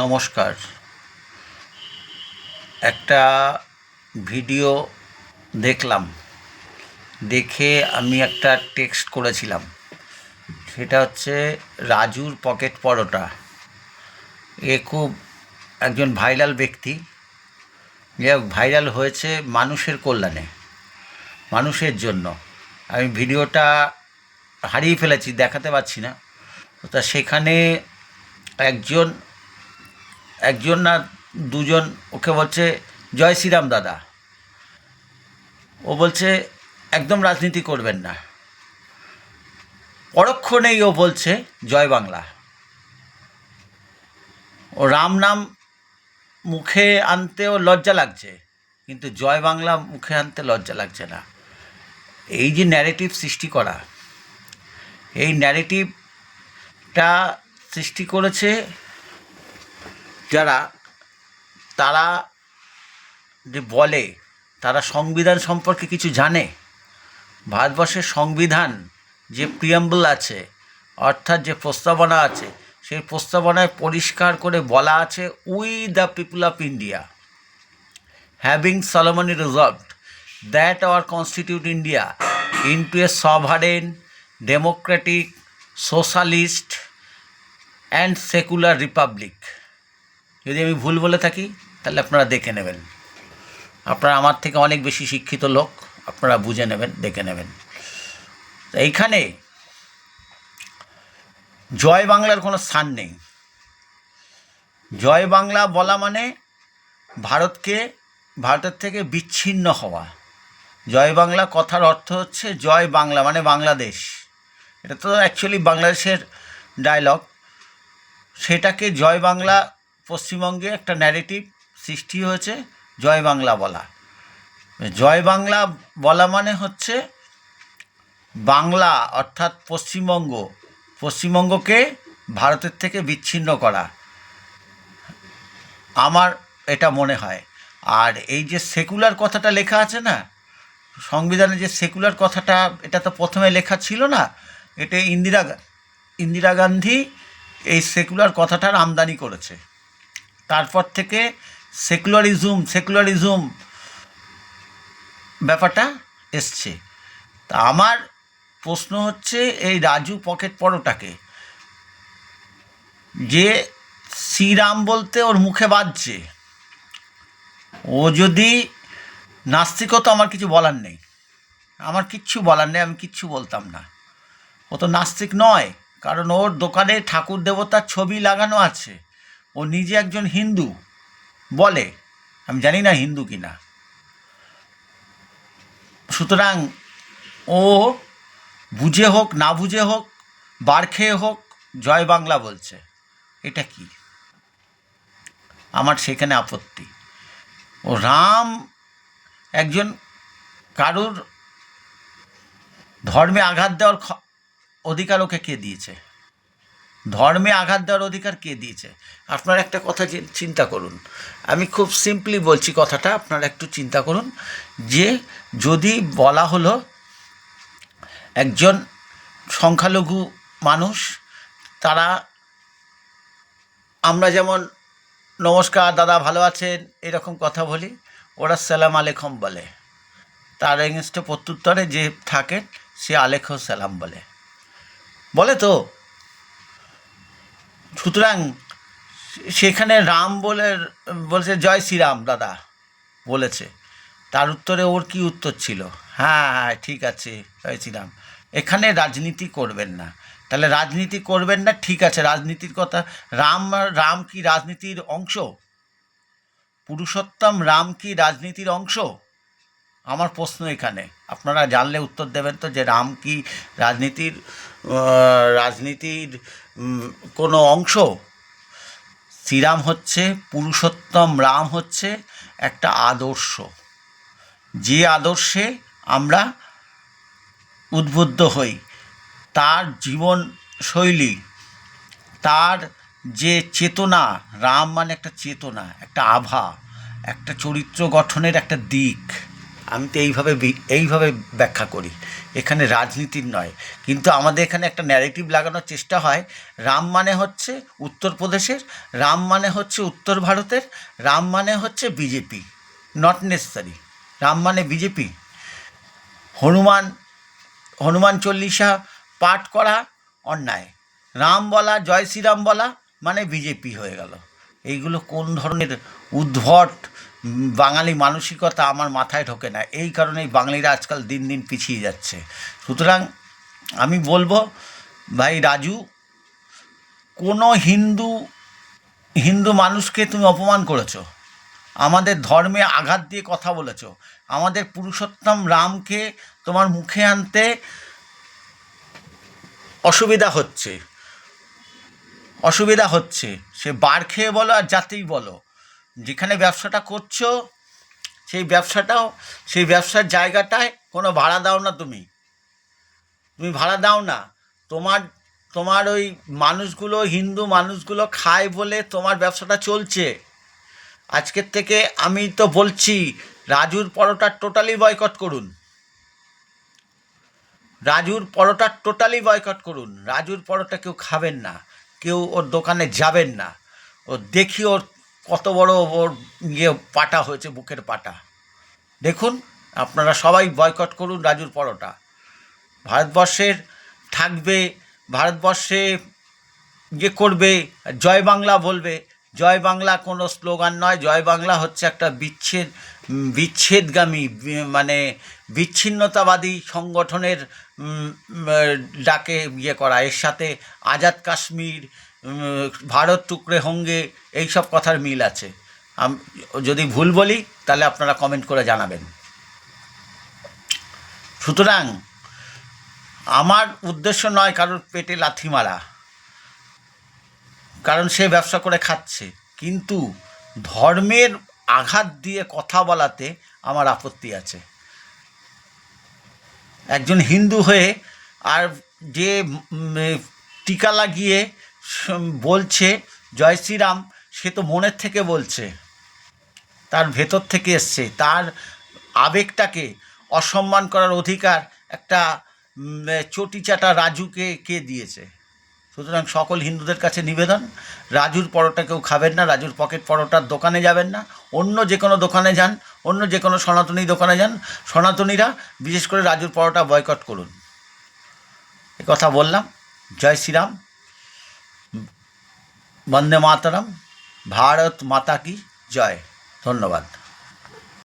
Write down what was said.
নমস্কার। একটা ভিডিও দেখলাম, দেখে আমি একটা টেক্সট করেছিলাম। সেটা হচ্ছে রাজুর পকেট পরোটা। এ খুব একজন ভাইরাল ব্যক্তি, যে ভাইরাল হয়েছে মানুষের কল্যাণে, মানুষের জন্য। আমি ভিডিওটা হারিয়ে ফেলেছি, দেখাতে পারছি না। তা সেখানে একজন একজন না দুজন ওকে বলছে জয় শ্রীরাম দাদা। ও বলছে একদম রাজনীতি করবেন না। পরক্ষণেই ও বলছে জয় বাংলা। ও রাম নাম মুখে আনতেও লজ্জা লাগছে, কিন্তু জয় বাংলা মুখে আনতে লজ্জা লাগছে না। এই যে ন্যারেটিভ সৃষ্টি করা, এই ন্যারেটিভটা সৃষ্টি করেছে যারা, তারা যে বলে তারা সংবিধান সম্পর্কে কিছু জানে। ভারতবর্ষের সংবিধান যে প্রিয়াম্বল আছে, অর্থাৎ যে প্রস্তাবনা আছে, সেই প্রস্তাবনায় পরিষ্কার করে বলা আছে, we the people of India having solemnly resolved that our constitute India into a sovereign, democratic, socialist and secular republic। যদি আমি ভুল বলে থাকি তাহলে আপনারা দেখে নেবেন। আপনারা আমার থেকে অনেক বেশি শিক্ষিত লোক, আপনারা বুঝে নেবেন, দেখে নেবেন। এইখানে জয় বাংলার কোনো স্থান নেই। জয় বাংলা বলা মানে ভারতের থেকে বিচ্ছিন্ন হওয়া। জয় বাংলা কথার অর্থ হচ্ছে জয় বাংলা মানে বাংলাদেশ। এটা তো অ্যাকচুয়ালি বাংলাদেশের ডায়লগ। সেটাকে জয় বাংলা, পশ্চিমবঙ্গে একটা ন্যারেটিভ সৃষ্টি হয়েছে জয় বাংলা বলা। জয় বাংলা বলা মানে হচ্ছে বাংলা অর্থাৎ পশ্চিমবঙ্গকে ভারতের থেকে বিচ্ছিন্ন করা, আমার এটা মনে হয়। আর এই যে সেকুলার কথাটা লেখা আছে না সংবিধানে, যে সেকুলার কথাটা, এটা তো প্রথমে লেখা ছিল না। এটা ইন্দিরা গান্ধী এই সেকুলার কথাটার আমদানি করেছে। তারপর থেকে সেকুলারিজম ব্যাপারটা এসছে। তা আমার প্রশ্ন হচ্ছে, এই রাজু পকেট পরোটাকে, যে শ্রীরাম বলতে ওর মুখে বাজছে, ও যদি নাস্তিকও, তো আমার কিছু বলার নেই, আমি কিচ্ছু বলতাম না। ও তো নাস্তিক নয়, কারণ ওর দোকানে ঠাকুর দেবতার ছবি লাগানো আছে। ও নিজে একজন হিন্দু বলে, আমি জানি না হিন্দু কিনা। সুতরাং ও বুঝে হোক না বুঝে হোক, বার খেয়ে হোক, জয় বাংলা বলছে। এটা কি? আমার সেখানে আপত্তি। ও রাম একজন, কারুর ধর্মে আঘাত দেওয়ার অধিকার ওকে কে দিয়েছে? ধর্মে আঘাত দেওয়ার অধিকার কে দিয়েছে? আপনারা একটা কথা চিন্তা করুন। আমি খুব সিম্পলি বলছি কথাটা, আপনারা একটু চিন্তা করুন। যে যদি বলা হলো একজন সংখ্যালঘু মানুষ, তারা, আমরা যেমন নমস্কার দাদা ভালো আছেন এরকম কথা বলি, ওরা সালাম আলেকুম বলে। তার এগেনস্টে প্রত্যুত্তরে যে থাকেন সে আলেকুম সালাম বলে তো। সুতরাং সেখানে রাম বলেছে জয় শ্রীরাম দাদা বলেছে, তার উত্তরে ওর কি উত্তর ছিল? হ্যাঁ হ্যাঁ ঠিক আছে জয় শ্রীরাম। এখানে রাজনীতি করবেন না। তাহলে রাজনীতি করবেন না, ঠিক আছে, রাজনীতির কথা। রাম কি রাজনীতির অংশ? পুরুষোত্তম রাম কি রাজনীতির অংশ? আমার প্রশ্ন এখানে। আপনারা জানলে উত্তর দেবেন তো, যে রাম কি রাজনীতির কোনো অংশ? শ্রীরাম হচ্ছে, পুরুষোত্তম রাম হচ্ছে একটা আদর্শ, যে আদর্শে আমরা উদ্বুদ্ধ হই। তার জীবনশৈলী, তার যে চেতনা, রাম মানে একটা চেতনা, একটা আভা, একটা চরিত্র গঠনের একটা দিক। আমি তো এইভাবে ব্যাখ্যা করি, এখানে রাজনীতির নয়। কিন্তু আমাদের এখানে একটা ন্যারেটিভ লাগানোর চেষ্টা হয়, রাম মানে হচ্ছে উত্তরপ্রদেশের, রাম মানে হচ্ছে উত্তর ভারতের, রাম মানে হচ্ছে বিজেপি। Not necessary. রাম মানে বিজেপি। হনুমান চল্লিশা পাঠ করা অন্যায়, রাম বলা, জয় শ্রীরাম বলা মানে বিজেপি হয়ে গেল। এইগুলো কোন ধরনের উদ্ভট বাঙালি মানসিকতা আমার মাথায় ঢোকে না। এই কারণেই বাঙালিরা আজকাল দিন দিন পিছিয়ে যাচ্ছে। সুতরাং আমি বলবো, ভাই রাজু, কোনো হিন্দু মানুষকে তুমি অপমান করেছো, আমাদের ধর্মে আঘাত দিয়ে কথা বলেছো, আমাদের পুরুষোত্তম রামকে তোমার মুখে আনতে অসুবিধা হচ্ছে। সে বার খেয়ে বলো আর যাতেই বলো, যেখানে ব্যবসাটা করছো সেই ব্যবসার জায়গাটায় কোনো ভাড়া দাও না, তুমি ভাড়া দাও না। তোমার ওই মানুষগুলো, হিন্দু মানুষগুলো খায় বলে তোমার ব্যবসাটা চলছে। আজকের থেকে আমি তো বলছি, রাজুর পরোটা টোটালি বয়কট করুন। রাজুর পরোটা কেউ খাবেন না, কেউ ওর দোকানে যাবেন না। দেখি ওর কত বড় ওর পাটা হয়েছে, বুকের পাটা দেখুন। আপনারা সবাই বয়কট করুন রাজুর পরোটা। ভারতবর্ষের থাকবে, ভারতবর্ষে করবে, জয় বাংলা বলবে। জয় বাংলা কোনো স্লোগান নয়, জয় বাংলা হচ্ছে একটা বিচ্ছেদগামী মানে বিচ্ছিন্নতাবাদী সংগঠনের ডাকে করা। এর সাথে আজাদ কাশ্মীর, ভারত টুকরে হোঙ্গে, এইসব কথার মিল আছে। যদি ভুল বলি তাহলে আপনারা কমেন্ট করে জানাবেন। সুতরাং আমার উদ্দেশ্য নয় কারোর পেটে লাথি মারা, কারণ সে ব্যবসা করে খাচ্ছে, কিন্তু ধর্মের আঘাত দিয়ে কথা বলাতে আমার আপত্তি আছে। একজন হিন্দু হয়ে আর যে টিকা লাগিয়ে বলছে জয় শ্রীরাম, সে তো মনের থেকে বলছে, তার ভেতর থেকে এসছে। তার আবেগটাকে অসম্মান করার অধিকার একটা চটিচাটা রাজুকে কে দিয়েছে? সুতরাং সকল হিন্দুদের কাছে নিবেদন, রাজুর পরোটা কেউ খাবেন না, রাজুর পকেট পরোটার দোকানে যাবেন না। অন্য যে কোনো দোকানে যান, অন্য যে কোনো সনাতনী দোকানে যান, সনাতনীরা বিশেষ করে রাজুর পরোটা বয়কট করুন। এ কথা বললাম। জয় শ্রীরাম, বন্দে মাতরম, ভারত মাতা কি জয়। ধন্যবাদ।